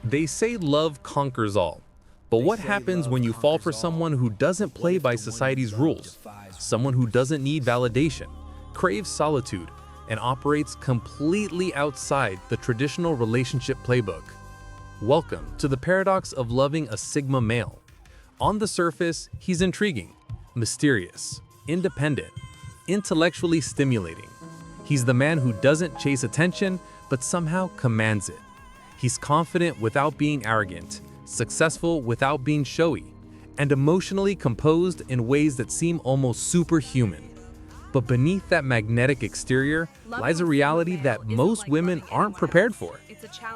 They say love conquers all. But what happens when you fall for someone who doesn't play by society's rules? Someone who doesn't need validation, craves solitude, and operates completely outside the traditional relationship playbook. Welcome to the paradox of loving a Sigma male. On the surface, he's intriguing, mysterious, independent, intellectually stimulating. He's the man who doesn't chase attention, but somehow commands it. He's confident without being arrogant, successful without being showy, and emotionally composed in ways that seem almost superhuman. But beneath that magnetic exterior lies a reality that most women aren't prepared for.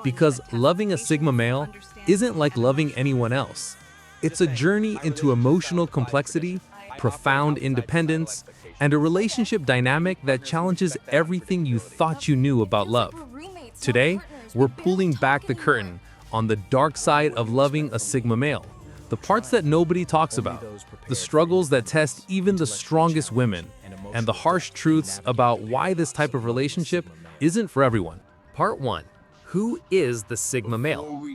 Because loving a Sigma male isn't like loving anyone else. It's a journey into emotional complexity, profound independence, and a relationship dynamic that challenges everything you thought you knew about love. Today, we're pulling back the curtain on the dark side of loving a Sigma male, the parts that nobody talks about, the struggles that test even the strongest women, and the harsh truths about why this type of relationship isn't for everyone. Part 1. Who is the Sigma male?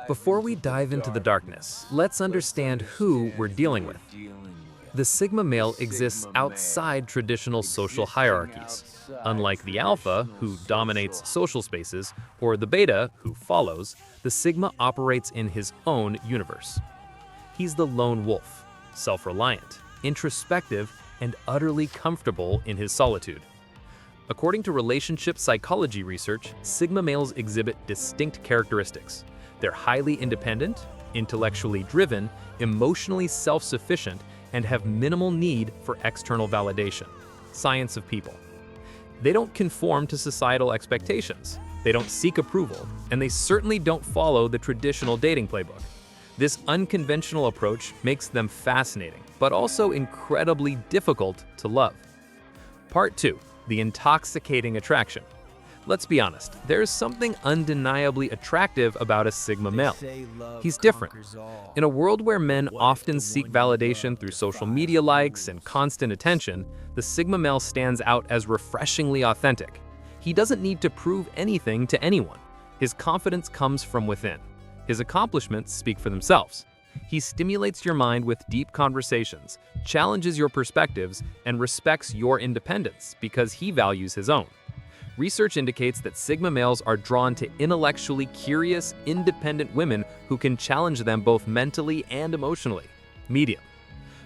Before we dive into the darkness, let's understand who we're dealing with. The Sigma male exists outside traditional social hierarchies. Unlike the alpha, who dominates social spaces, or the beta, who follows, the Sigma operates in his own universe. He's the lone wolf, self-reliant, introspective, and utterly comfortable in his solitude. According to relationship psychology research, Sigma males exhibit distinct characteristics. They're highly independent, intellectually driven, emotionally self-sufficient, and have minimal need for external validation. Science of people. They don't conform to societal expectations. They don't seek approval, and they certainly don't follow the traditional dating playbook. This unconventional approach makes them fascinating, but also incredibly difficult to love. Part 2. The intoxicating attraction. Let's be honest, there's something undeniably attractive about a Sigma male. He's different. In a world where men often seek validation through social media likes and constant attention, the Sigma male stands out as refreshingly authentic. He doesn't need to prove anything to anyone. His confidence comes from within. His accomplishments speak for themselves. He stimulates your mind with deep conversations, challenges your perspectives, and respects your independence because he values his own. Research indicates that Sigma males are drawn to intellectually curious, independent women who can challenge them both mentally and emotionally. Medium.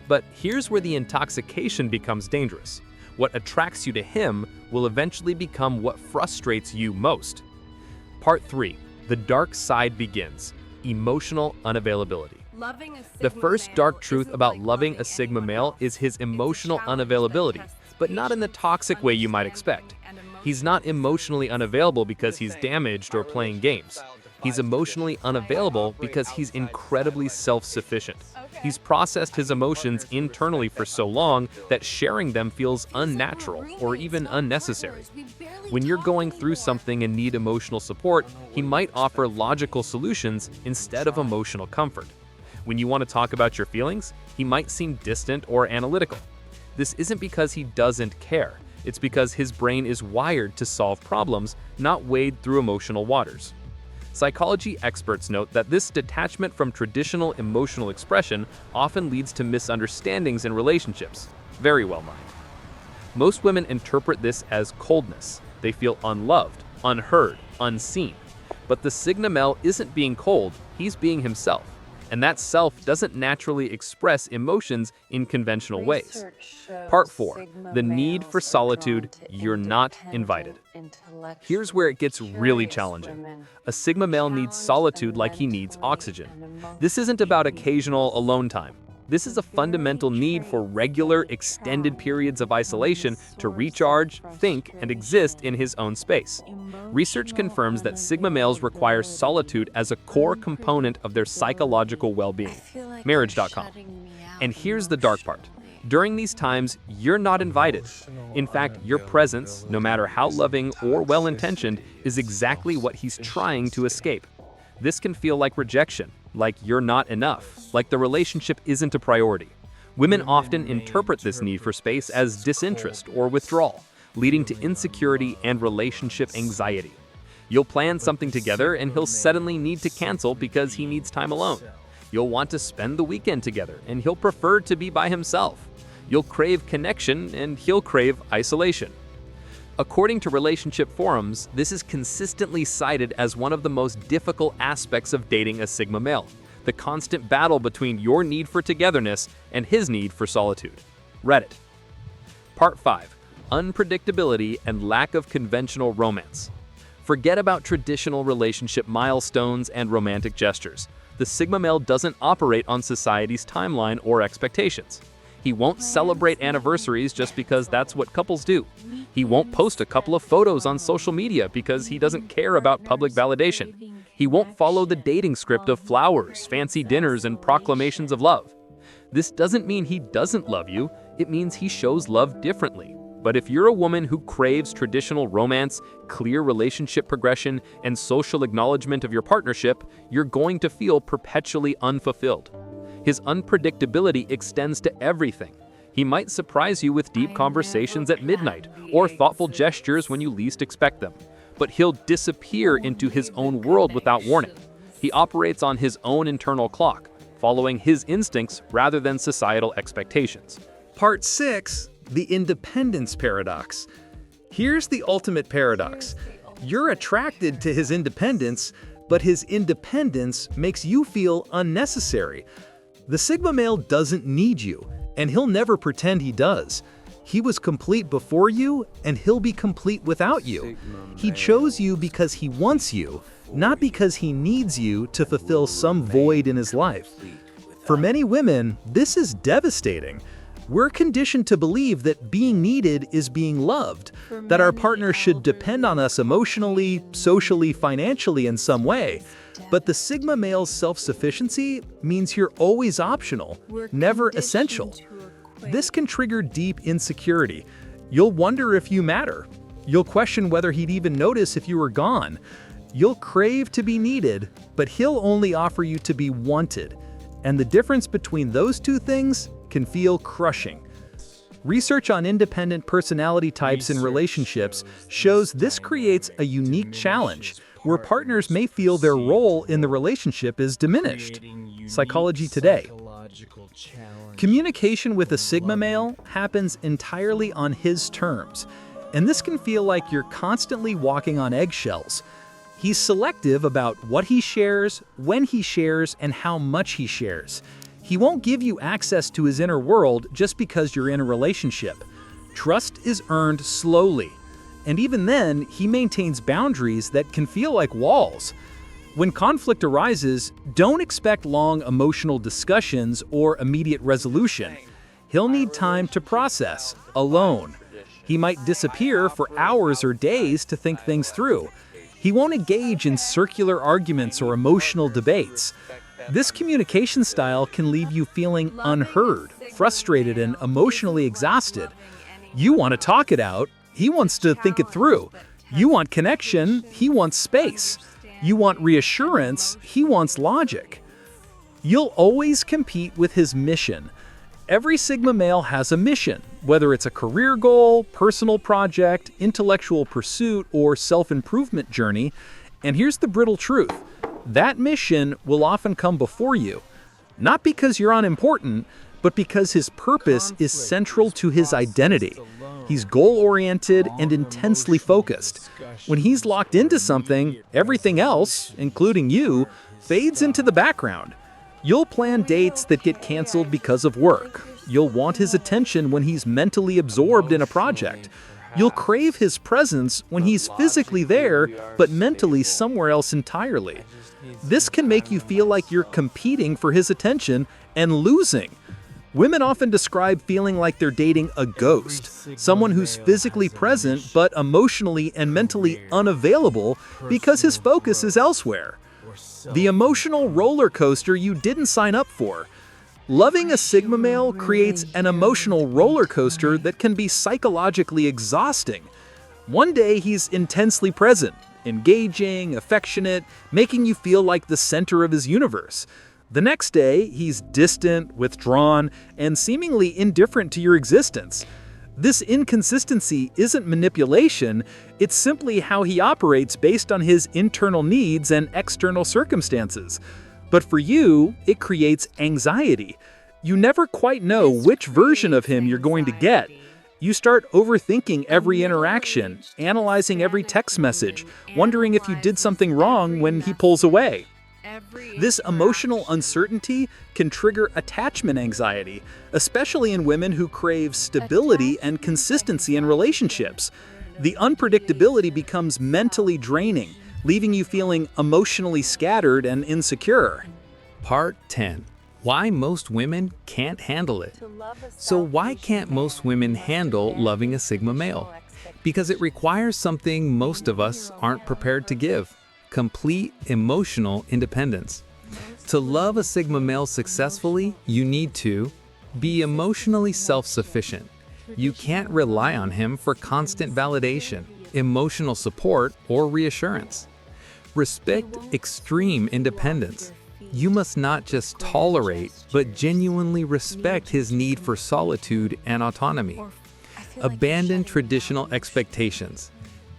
But here's where the intoxication becomes dangerous. What attracts you to him will eventually become what frustrates you most. Part 3. The dark side begins. Emotional unavailability. The first dark truth about loving a Sigma male is his emotional unavailability, but not in the toxic way you might expect. He's not emotionally unavailable because he's damaged or playing games. He's emotionally unavailable because he's incredibly self-sufficient. He's processed his emotions internally for so long that sharing them feels unnatural or even unnecessary. When you're going through something and need emotional support, he might offer logical solutions instead of emotional comfort. When you want to talk about your feelings, he might seem distant or analytical. This isn't because he doesn't care. It's because his brain is wired to solve problems, not wade through emotional waters. Psychology experts note that this detachment from traditional emotional expression often leads to misunderstandings in relationships. Very well mined. Most women interpret this as coldness. They feel unloved, unheard, unseen. But the Sigma male isn't being cold, he's being himself. And that self doesn't naturally express emotions in conventional ways. Part 4. The need for solitude. You're not invited. Here's where it gets really challenging. A Sigma male needs solitude like he needs oxygen. This isn't about occasional alone time. This is a fundamental need for regular, extended periods of isolation to recharge, think, and exist in his own space. Research confirms that Sigma males require solitude as a core component of their psychological well-being. Marriage.com. And here's the dark part. During these times, you're not invited. In fact, your presence, no matter how loving or well-intentioned, is exactly what he's trying to escape. This can feel like rejection, like you're not enough, like the relationship isn't a priority. Women often interpret this need for space as disinterest or withdrawal, leading to insecurity and relationship anxiety. You'll plan something together and he'll suddenly need to cancel because he needs time alone. You'll want to spend the weekend together and he'll prefer to be by himself. You'll crave connection and he'll crave isolation. According to relationship forums, this is consistently cited as one of the most difficult aspects of dating a Sigma male, the constant battle between your need for togetherness and his need for solitude. Reddit. Part 5. Unpredictability and lack of conventional romance. Forget about traditional relationship milestones and romantic gestures. The Sigma male doesn't operate on society's timeline or expectations. He won't celebrate anniversaries just because that's what couples do. He won't post a couple of photos on social media because he doesn't care about public validation. He won't follow the dating script of flowers, fancy dinners, and proclamations of love. This doesn't mean he doesn't love you, it means he shows love differently. But if you're a woman who craves traditional romance, clear relationship progression, and social acknowledgement of your partnership, you're going to feel perpetually unfulfilled. His unpredictability extends to everything. He might surprise you with deep conversations at midnight or thoughtful gestures when you least expect them. But he'll disappear into his own world without warning. He operates on his own internal clock, following his instincts rather than societal expectations. Part 6. The independence paradox. Here's the ultimate paradox. You're attracted to his independence, but his independence makes you feel unnecessary. The Sigma male doesn't need you, and he'll never pretend he does. He was complete before you, and he'll be complete without you. He chose you because he wants you, not because he needs you to fulfill some void in his life. For many women, this is devastating. We're conditioned to believe that being needed is being loved, that our partner should depend on us emotionally, socially, financially in some way. But the Sigma male's self-sufficiency means you're always optional, never essential. This can trigger deep insecurity. You'll wonder if you matter. You'll question whether he'd even notice if you were gone. You'll crave to be needed, but he'll only offer you to be wanted. And the difference between those two things can feel crushing. Research on independent personality types in relationships shows this creates a unique challenge where partners may feel their role in the relationship is diminished. Psychology Today. Communication with a Sigma male happens entirely on his terms, and this can feel like you're constantly walking on eggshells. He's selective about what he shares, when he shares, and how much he shares. He won't give you access to his inner world just because you're in a relationship. Trust is earned slowly, and even then, he maintains boundaries that can feel like walls. When conflict arises, don't expect long emotional discussions or immediate resolution. He'll need time to process, alone. He might disappear for hours or days to think things through. He won't engage in circular arguments or emotional debates. This communication style can leave you feeling unheard, frustrated, and emotionally exhausted. You want to talk it out, he wants to think it through. You want connection, he wants space. You want reassurance, he wants logic. You'll always compete with his mission. Every Sigma male has a mission, whether it's a career goal, personal project, intellectual pursuit, or self-improvement journey. And here's the brittle truth. That mission will often come before you, not because you're unimportant, but because his purpose is central to his identity. He's goal-oriented and intensely focused. When he's locked into something, everything else, including you, fades into the background. You'll plan dates that get canceled because of work. You'll want his attention when he's mentally absorbed in a project. You'll crave his presence when he's physically there, but mentally somewhere else entirely. This can make you feel like you're competing for his attention and losing. Women often describe feeling like they're dating a ghost, someone who's physically present but emotionally and mentally unavailable because his focus is elsewhere. The emotional roller coaster you didn't sign up for. Loving a Sigma male creates an emotional roller coaster that can be psychologically exhausting. One day he's intensely present, engaging, affectionate, making you feel like the center of his universe. The next day, he's distant, withdrawn, and seemingly indifferent to your existence. This inconsistency isn't manipulation, it's simply how he operates based on his internal needs and external circumstances. But for you, it creates anxiety. You never quite know which version of him you're going to get. You start overthinking every interaction, analyzing every text message, wondering if you did something wrong when he pulls away. This emotional uncertainty can trigger attachment anxiety, especially in women who crave stability and consistency in relationships. The unpredictability becomes mentally draining, leaving you feeling emotionally scattered and insecure. Part 10. Why most women can't handle it. So why can't most women handle loving a Sigma male? Because it requires something most of us aren't prepared to give: complete emotional independence. To love a Sigma male successfully, you need to be emotionally self-sufficient. You can't rely on him for constant validation, emotional support, or reassurance. Respect extreme independence. You must not just tolerate, but genuinely respect his need for solitude and autonomy. Abandon traditional expectations.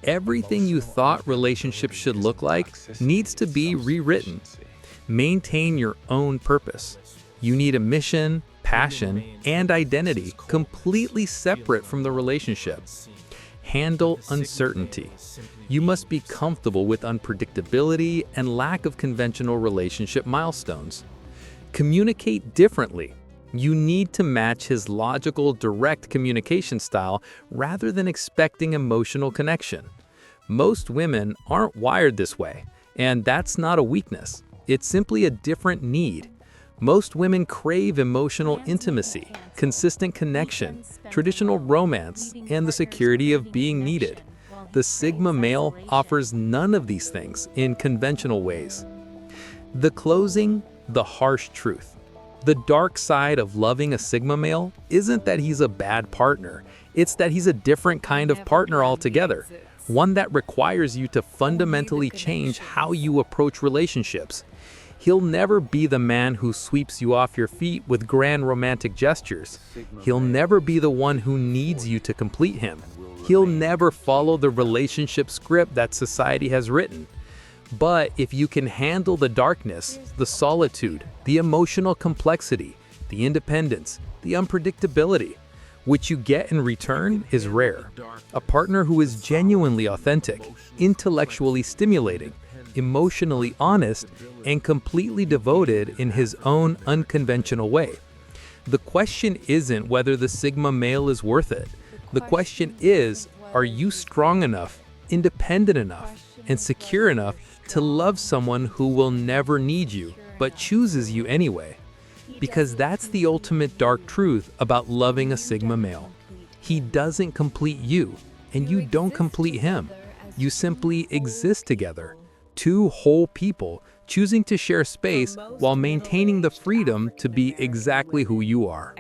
Everything you thought relationships should look like needs to be rewritten. Maintain your own purpose. You need a mission, passion, and identity completely separate from the relationship. Handle uncertainty. You must be comfortable with unpredictability and lack of conventional relationship milestones. Communicate differently. You need to match his logical, direct communication style rather than expecting emotional connection. Most women aren't wired this way, and that's not a weakness. It's simply a different need. Most women crave emotional intimacy, consistent connection, traditional romance, and the security of being needed. The Sigma male offers none of these things in conventional ways. The closing, the harsh truth. The dark side of loving a Sigma male isn't that he's a bad partner, it's that he's a different kind of partner altogether, one that requires you to fundamentally change how you approach relationships. He'll never be the man who sweeps you off your feet with grand romantic gestures. He'll never be the one who needs you to complete him. He'll never follow the relationship script that society has written. But if you can handle the darkness, the solitude, the emotional complexity, the independence, the unpredictability, what you get in return is rare. A partner who is genuinely authentic, intellectually stimulating, emotionally honest, and completely devoted in his own unconventional way. The question isn't whether the Sigma male is worth it. The question is, are you strong enough, independent enough, and secure enough to love someone who will never need you, but chooses you anyway? Because that's the ultimate dark truth about loving a Sigma male. He doesn't complete you, and you don't complete him. You simply exist together. Two whole people choosing to share space while maintaining the freedom to be exactly who you are.